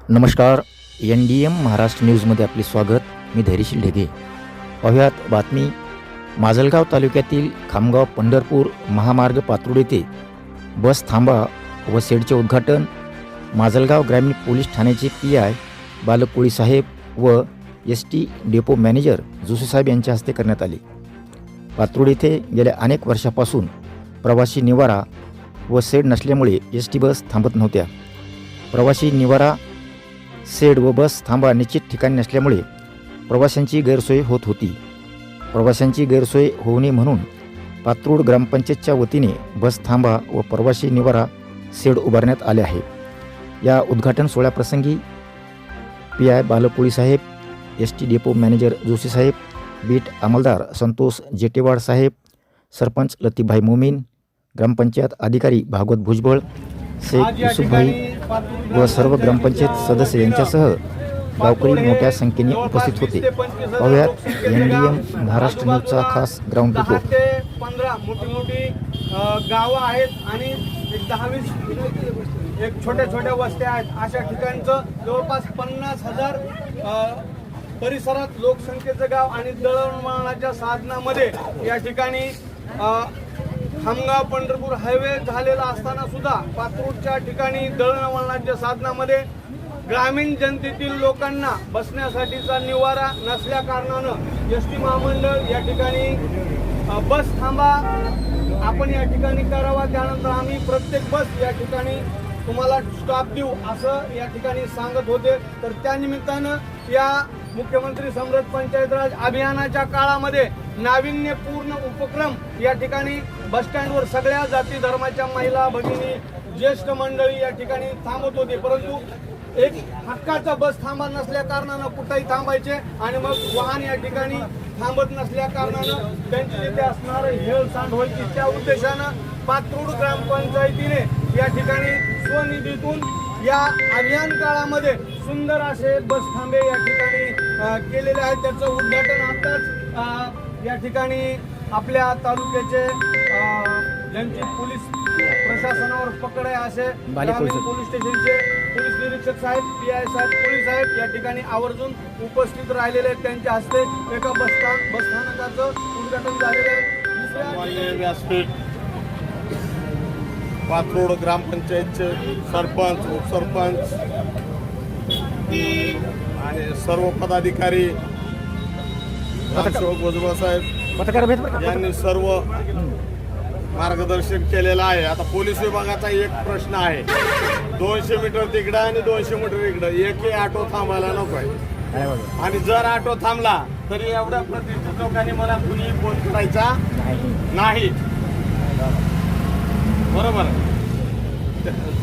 नमस्कार. NDM महाराष्ट्र न्यूजमध्ये आपले स्वागत. मी धैर्यशील ढेगे. पाहुयात बातमी. माजलगाव तालुक्यातील खामगाव पंढरपूर महामार्ग पात्रोड येथे बस थांबा व शेडचे उद्घाटन माजलगाव ग्रामीण पोलीस ठाण्याचे PI बालक कोळी साहेब व ST डेपो मॅनेजर जोशी साहेब यांच्या हस्ते करण्यात आले. पात्रोड येथे गेल्या अनेक वर्षापासून प्रवासी निवारा व शेड नसल्यामुळे ST बस थांबत नव्हत्या. प्रवासी निवारा, शेड व बस थांबा निश्चित ठिकाणी नसल्यामुळे प्रवाशांची गैरसोय होत होती. प्रवाशांची गैरसोय होऊ नये म्हणून पात्रोड ग्रामपंचायतच्या वतीने बस थांबा व प्रवासी निवारा शेड उभारण्यात आले आहे. या उद्घाटन सोहळ्याप्रसंगी PI बालक कोळी साहेब, ST डेपो मॅनेजर जोशी साहेब, बीट अंमलदार संतोष जेटेवाड साहेब, सरपंच लतीफभाई मोमीन, ग्रामपंचायत अधिकारी भागवत भुजबळ, शेख युसुफभाई व सर्व ग्रामपंचायत सदस्य यांच्यासह गावकरी मोठ्या संख्येने उपस्थित होते. पाहुयात NDM महाराष्ट्र न्यूजचा खास ग्राउंड रिपोर्ट. 15 मोठी गावं आहेत आणि 10-20 एक छोट्या वस्त्या आहेत. अशा ठिकाणचं जवळपास 50,000 परिसरात लोकसंख्येचं गाव आणि दळणवळणाच्या साधनामध्ये या ठिकाणी खामगाव पंढरपूर हायवे झालेला असताना सुद्धा पात्रोडच्या ठिकाणी दळणवळणाच्या साधनामध्ये ग्रामीण जनतेतील लोकांना बसण्यासाठीचा निवारा नसल्या कारणानं ST महामंडळ या ठिकाणी बस थांबा आपण या ठिकाणी करावा, त्यानंतर आम्ही प्रत्येक बस या ठिकाणी तुम्हाला स्टॉप देऊ असं या ठिकाणी सांगत होते. तर त्यानिमित्तानं या मुख्यमंत्री समृद्ध पंचायत राज अभियानाच्या काळामध्ये नाविन्यपूर्ण उपक्रम या ठिकाणी बसस्टँडवर सगळ्या जाती धर्माच्या महिला भगिनी, ज्येष्ठ मंडळी या ठिकाणी थांबत होते. परंतु एक हक्काचा बस थांबा नसल्या कारणानं कुठेही थांबायचे आणि मग वाहन या ठिकाणी थांबत नसल्या कारणानं त्यांची जिथे असणारं हेळसांड व्हायची. त्या उद्देशानं पात्रोड ग्रामपंचायतीने या ठिकाणी स्वनिधीतून या अभियान काळामध्ये सुंदर असे बस थांबे या ठिकाणी केलेले आहेत. त्याचं उद्घाटन आताच या ठिकाणी आपल्या तालुक्याचे ज्यांची पोलीस प्रशासनावर पकड आहे असे पोलीस स्टेशनचे पोलीस निरीक्षक साहेब, PI साहेब, पोलीस साहेब या ठिकाणी आवर्जून उपस्थित राहिलेले आहेत. त्यांच्या हस्ते एका बसस्थानकाचं उद्घाटन झालेलं आहे. व्यासपीठ पात्रोड ग्रामपंचायतचे सरपंच, उपसरपंच आणि सर्व पदाधिकारी, ग्रामसेवक भुजबळ साहेब यांनी सर्व मार्गदर्शन केलेलं आहे. आता पोलीस विभागाचा एक प्रश्न आहे, 200 मीटर तिकडं आणि 200 मीटर इकडं एकही ऑटो थांबायला नको आहे. आणि जर ऑटो थांबला तरी एवढ्या प्रतिष्ठित लोकांनी मला कुणी फोन करायचा नाही. बरोबर.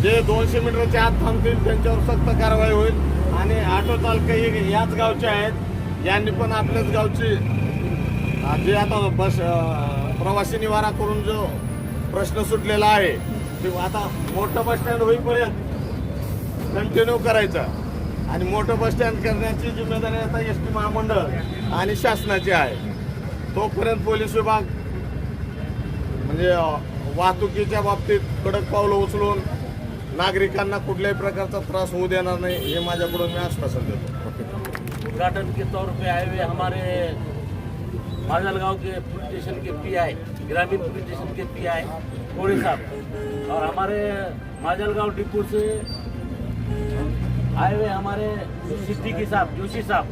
जे 200 मीटरच्या आत थांबतील त्यांच्यावर सक्त कारवाई होईल. आणि ऑटो चालक याच गावचे आहेत, यांनी पण आपल्याच गावची जे आता बस प्रवासी निवारा करून जो प्रश्न सुटलेला आहे ते आता मोठं बस स्टँड होईपर्यंत कंटिन्यू करायचा. आणि मोठं बस स्टँड करण्याची जिम्मेदारी आता ST महामंडळ आणि शासनाची आहे. तोपर्यंत पोलीस विभाग म्हणजे वाहतुकीच्या बाबतीत कडक पावलं उचलून नागरिकांना कुठल्याही प्रकारचा त्रास होऊ देणार नाही हे माझ्याकडून मी आश्वासन देतो. उद्घाटन के तौर पे आए हुए हमारे माजलगांव के पुलिस स्टेशन के PI, ग्रामीण पुलिस स्टेशन के PI कोड़ी साहब और हमारे माजलगांव डिपो से आए हुए हमारे सिद्दीकी साहब, जोशी साहब,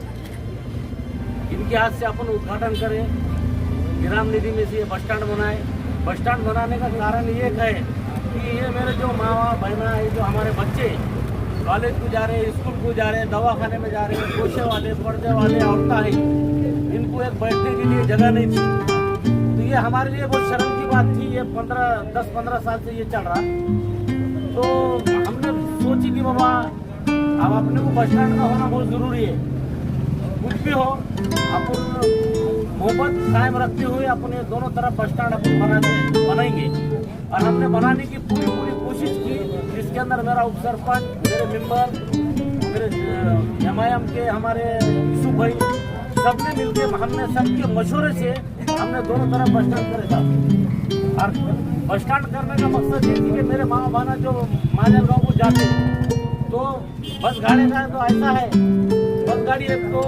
इनके हाथ से अपन उद्घाटन करें. ग्राम निधि में से ये बस स्टैंड बनाए. बस स्टैंड बनाने का कारण ये है कि ये मेरे जो माँ बहना है, जो हमारे बच्चे कॉलेज को जा रहे हैं, स्कूल को जा रहे हैं, दवाखाने में जा रहे हैं, पोछे वाले, पर्दे वाले औरतें हैं, इनको एक बैठने के लिए जगह नहीं थी. तो ये हमारे लिए बहुत शर्म की बात थी. ये 10-15 साल से ये चल रहा. तो हमने सोची कि बाबा अब अपने को बस स्टैंड का होना बहुत ज़रूरी है. कुछ भी हो अपन मोहब्बत कायम रखते हुए अपने दोनों तरफ बस स्टैंड अपन बनाएंगे. और हमने बनाने की पूरी कोशिश की. इसके अंदर मेरा उपसरपंच, मेरे मेंबर, मेरे MIM के हमारे यूसुफ भाई सबने मिलकर हमने सबके मशवरे से हमने दोनों तरफ बस स्टैंड करे था. और बस स्टैंड करने का मकसद ये थी कि मेरे माँ बहना जो माजलगांव को जाते तो बस गाड़ी का तो ऐसा है, बस गाड़ी एक तो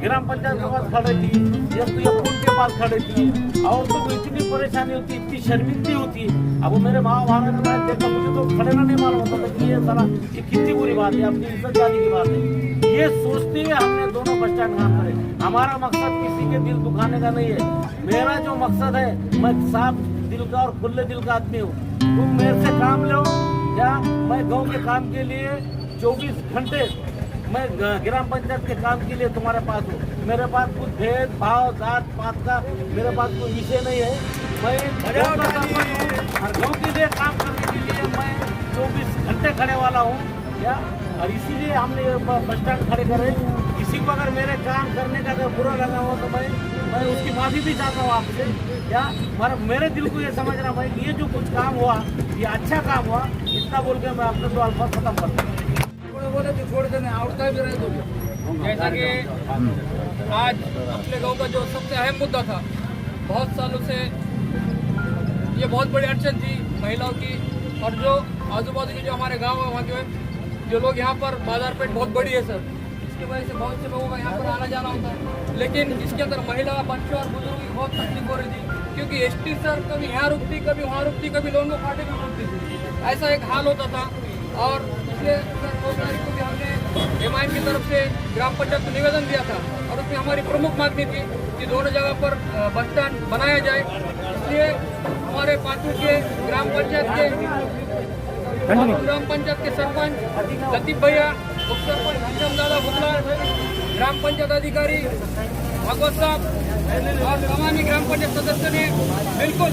ग्राम पंचायत के पास खड़ी थी, एक तो ये पुल के पास खड़ी थी, और तो इतनी परेशानी होती, इतनी शर्मिंदगी होती। अब वो मेरे माँ भारत में देखा, मुझे तो खड़े ना नहीं मालूम होता था कि ये सारा ये कितनी बुरी बात है, अपनी इज्जत जाने की बात है। ये सोचते हुए हमने दोनों बस स्टैंड काम करे। हमारा मकसद किसी के दिल दुखाने का नहीं है। मेरा जो मकसद है, मैं साफ दिल का और खुले दिल का आदमी हूँ। तुम मेरे से काम लो, या मैं गाँव के काम के लिए 24 घंटे मैं ग्राम पंचायत के काम के लिए तुम्हारे पास हूँ। मेरे पास कुछ भेद भाव जात पात का मेरे पास कोई विषय नहीं है। मैं गाँव का सरपंच हूँ और गाँव के लिए काम करने के लिए मैं 24 घंटे खड़े वाला हूँ, क्या। और इसीलिए हमने बस स्टैंड खड़े करे। किसी को अगर मेरे काम करने का अगर बुरा लगा हो तो मैं उसकी माफी भी चाहता हूँ आपसे, क्या। मेरे दिल को ये समझ रहा भाई, ये जो कुछ काम हुआ ये अच्छा काम हुआ, इतना बोल के मैं अपने 2 अल्फाज खत्म करता हूँ। बोले तो छोड़ देने आवड़ता भी रहे तो जैसा कि आज अपने गांव का जो सबसे अहम मुद्दा था, बहुत सालों से ये बहुत बड़ी अड़चन थी महिलाओं की, और जो आजू बाजू के जो हमारे गांव है वहाँ के जो लोग यहाँ पर बाजार पेट बहुत बड़ी है सर, इसकी वजह से बहुत से लोगों का यहाँ पर आना जाना होता है। लेकिन इसके अंदर महिला बच्चों और बुजुर्गों की बहुत तकलीफ हो रही थी, क्योंकि एसटी सर कभी यहाँ रुकती, कभी वहाँ रुकती, कभी लोगों फाटे में रुकती थी, ऐसा एक हाल होता था। और इसलिए सर 2 तारीख को भी हमने एमआईएम की तरफ से ग्राम पंचायत को निवेदन दिया था, और उसमें हमारी प्रमुख मांग थी कि दोनों जगह पर बस स्टैंड बनाया जाए। इसलिए हमारे पातूर के ग्राम पंचायत के सरपंच लतीफ भैया, उप सरपंच घनश्याम दादा बुतला, ग्राम पंचायत अधिकारी भागवत साहब और तमाम ग्राम पंचायत सदस्य ने बिल्कुल,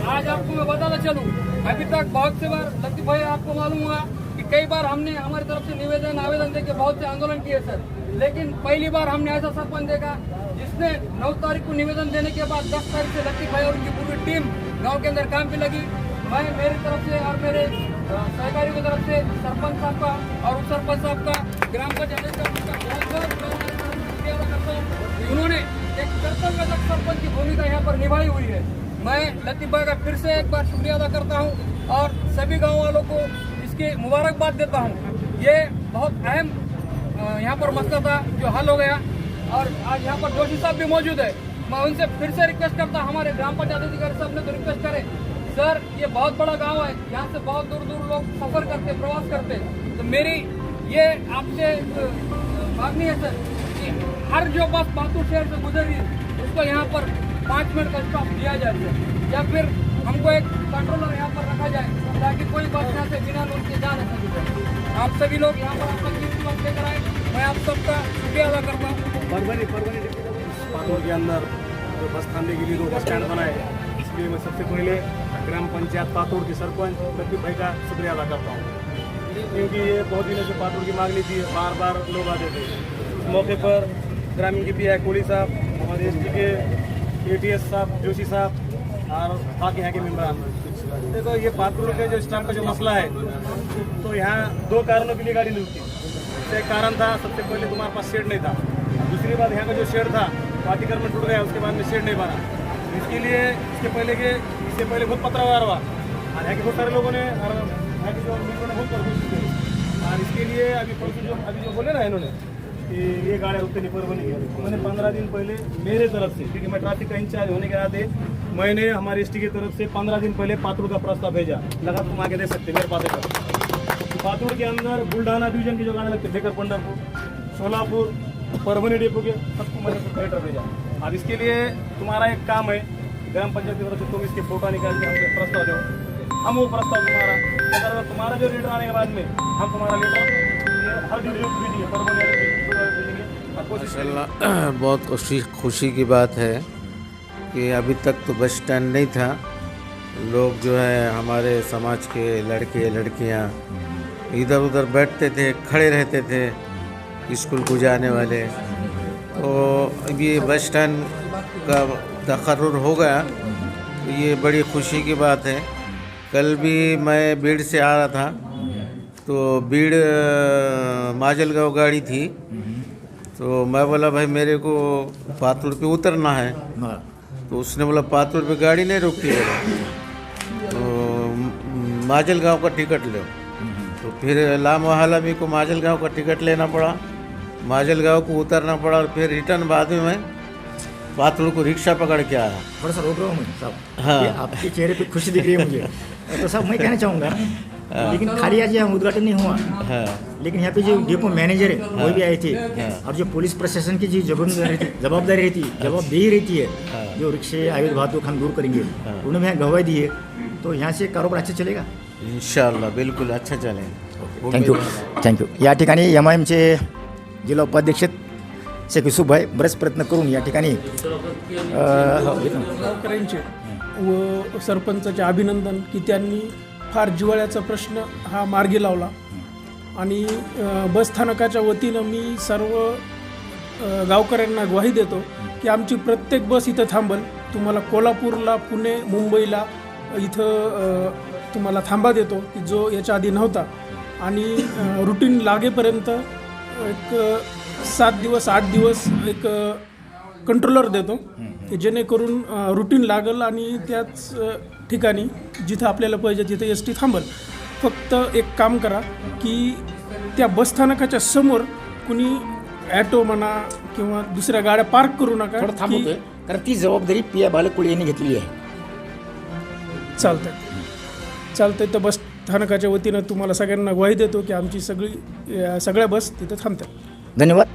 आज आपको मैं बताना चलूँ, अभी तक बहुत से बार लतीफ भैया आपको मालूम हुआ कि कई बार हमने हमारी तरफ से निवेदन आवेदन देके बहुत से आंदोलन किए सर, लेकिन पहली बार हमने ऐसा सरपंच देखा जिसने 9 तारीख को निवेदन देने के बाद 10 तारीख से लतीफ भाई और उनकी पूरी टीम गांव के अंदर काम पे लगी। मैं मेरी तरफ से और मेरे सहकारियों की तरफ से सरपंच साहब का और उप सरपंच साहब का, ग्राम पंचायत का बहुत शुक्रिया अदा करता हूँ। उन्होंने एक कर्तव्यदक्ष सरपंच की भूमिका यहाँ पर निभाई हुई है। मैं लतीफ भाई का फिर से एक बार शुक्रिया अदा करता हूँ और सभी गाँव वालों को इसकी मुबारकबाद देता हूँ। ये बहुत अहम यहाँ पर मसला था जो हल हो गया, और आज यहाँ पर जोशी साहब भी मौजूद है। मैं उनसे फिर से रिक्वेस्ट करता हूँ, हमारे ग्राम पंचायत अधिकारी साहब ने तो रिक्वेस्ट करे, सर ये बहुत बड़ा गांव है, यहाँ से बहुत दूर दूर लोग सफर करते, प्रवास करते, तो मेरी ये आपसे मांगनी है सर कि हर जो बस पातूर शहर से गुजर रही है उसको यहाँ पर 5 मिनट का स्टॉप दिया जाए, या फिर हमको एक कंट्रोलर यहाँ पर रखा जाए ताकि कोई बस यहाँ से बिना लोग के जा नहीं सके। आप सभी लोग यहाँ पर अपना कीमती लेकर आए, मैं आप सबका शुक्रिया अदा करता हूँ। पातूर के अंदर जो बस थामने के लिए 2 बस स्टैंड बनाए, इसलिए मैं सबसे पहले ग्राम पंचायत पातूर के सरपंच लतीफ भाई का शुक्रिया अदा करता हूँ, क्योंकि ये बहुत दिनों से पातूर की मांग थी, बार बार लोग आते थे। उस मौके पर ग्रामीण के पीआई कोहली साहब, हमारे एसटी के एटीएस साहब, जोशी साहब और बाकी यहाँ के मेम्बरान, देखो ये पातूर के जो स्टैंड का जो मसला है, तो यहाँ 2 कारणों के लिए गाड़ी नहीं रुकती। एक कारण था, सबसे पहले तुम्हारे पास शेड नहीं था, दूसरी बात यहाँ का जो शेड था वो अतिक्रमण टूट गया, उसके बाद में शेड नहीं बना। इसके लिए इससे पहले बहुत पत्रवार हुआ, और यहाँ के बहुत सारे लोगों ने और यहाँ के जो मित्रों ने बहुत कोशिश की, और इसके लिए अभी जो बोले ना इन्होंने कि ये गाड़ी रुकते नहीं पर बनी, मैंने 15 दिन पहले मेरे तरफ से, क्योंकि मैं ट्रैफिक का इंचार्ज होने के नाते मैंने हमारे एसटी की तरफ से 15 दिन पहले पातूर का प्रस्ताव भेजा, लगा तुम आगे दे सकते मेरे पास है। पातूर के अंदर बुल्ढाना डिवीजन की जो गाड़ी लगती है, बेकर पंढरपुर, सोलापुर, परभनी डिपो के सबको मैंने लेटर भेजा। अब इसके लिए तुम्हारा एक काम है, ग्राम पंचायत की तरफ से तुम इसके फोटो निकाल के हमसे प्रस्ताव दो, हम वो प्रस्ताव तुम्हारा जो लेटर आने के बाद में हम तुम्हारा लेटर हर दिन भेजेंगे, परभनी भेजेंगे। माशाल्लाह बहुत खुशी की बात है कि अभी तक तो बस स्टैंड नहीं था। लोग जो है हमारे समाज के लड़के लड़कियां इधर उधर बैठते थे, खड़े रहते थे स्कूल को जाने वाले, तो ये बस स्टैंड का तकर्रुर हो गया, तो ये बड़ी खुशी की बात है। कल भी मैं बीड़ से आ रहा था, तो बीड़ माजलगांव गाड़ी थी, तो मैं बोला भाई मेरे को पातूर पे उतरना है, तो उसने बोला पातूर पे गाड़ी नहीं रुकती है, तो माजलगांव का टिकट लो। तो फिर लामवाला मेरे को माजलगांव का टिकट लेना पड़ा, माजलगांव को उतरना पड़ा और फिर रिटर्न बाद में मैं पातुड़ को रिक्शा पकड़ के आया। थोड़ा सा रोक रहा हूँ मैं साहब। हाँ। ये आपके चेहरे पे खुशी दिख रही है मुझे। तो साहब मैं कहना चाहूँगा, लेकिन खाली आज यहाँ उद्घाटन नहीं हुआ, हाँ लेकिन यहाँ पे जो डिपो मैनेजर है वो भी आए थे, और जो पुलिस प्रशासन की जो जवाबदारी रहती है, जवाबदेही रहती है, जो रिक्शे अवैध वाहतूक हम दूर करेंगे, उन्होंने यहाँ गवाही दी है। तो यहाँ से कारोबार अच्छा चलेगा। इंशाल्लाह बिल्कुल अच्छा चलेगा। थँक्यू. या ठिकाणी MIMचे जिल्हा उपाध्यक्ष शेख युसुफभाई बरेच प्रयत्न करून या ठिकाणी गावकऱ्यांचे व सरपंचाचे अभिनंदन की त्यांनी फार जिव्हाळ्याचा प्रश्न हा मार्गी लावला आणि बसस्थानकाच्या वतीनं मी सर्व गावकऱ्यांना ग्वाही देतो की आमची प्रत्येक बस इथं थांबल. तुम्हाला कोल्हापूरला, पुणे, मुंबईला इथं तुम्हाला थांबा देतो की जो याच्या आधी नव्हता. आणि रुटीन लागेपर्यंत एक 7 दिवस 8 दिवस एक कंट्रोलर देतो की जेणेकरून रुटीन लागल आणि त्याच ठिकाणी जिथं आपल्याला पाहिजे तिथं एस टी थांबल. फक्त एक काम करा की त्या बसस्थानकाच्या समोर कुणी ॲटो म्हणा किंवा दुसऱ्या गाड्या पार्क करू नका. थोडं थांबवतोय कारण ती जबाबदारी पिया बालकुळे यांनी घेतलेली आहे. चालतंय. तर बस स्थानकाच्या वतीनं तुम्हाला सगळ्यांना ग्वाही देतो की आमची सगळ्या बस तिथं थांबतात. धन्यवाद.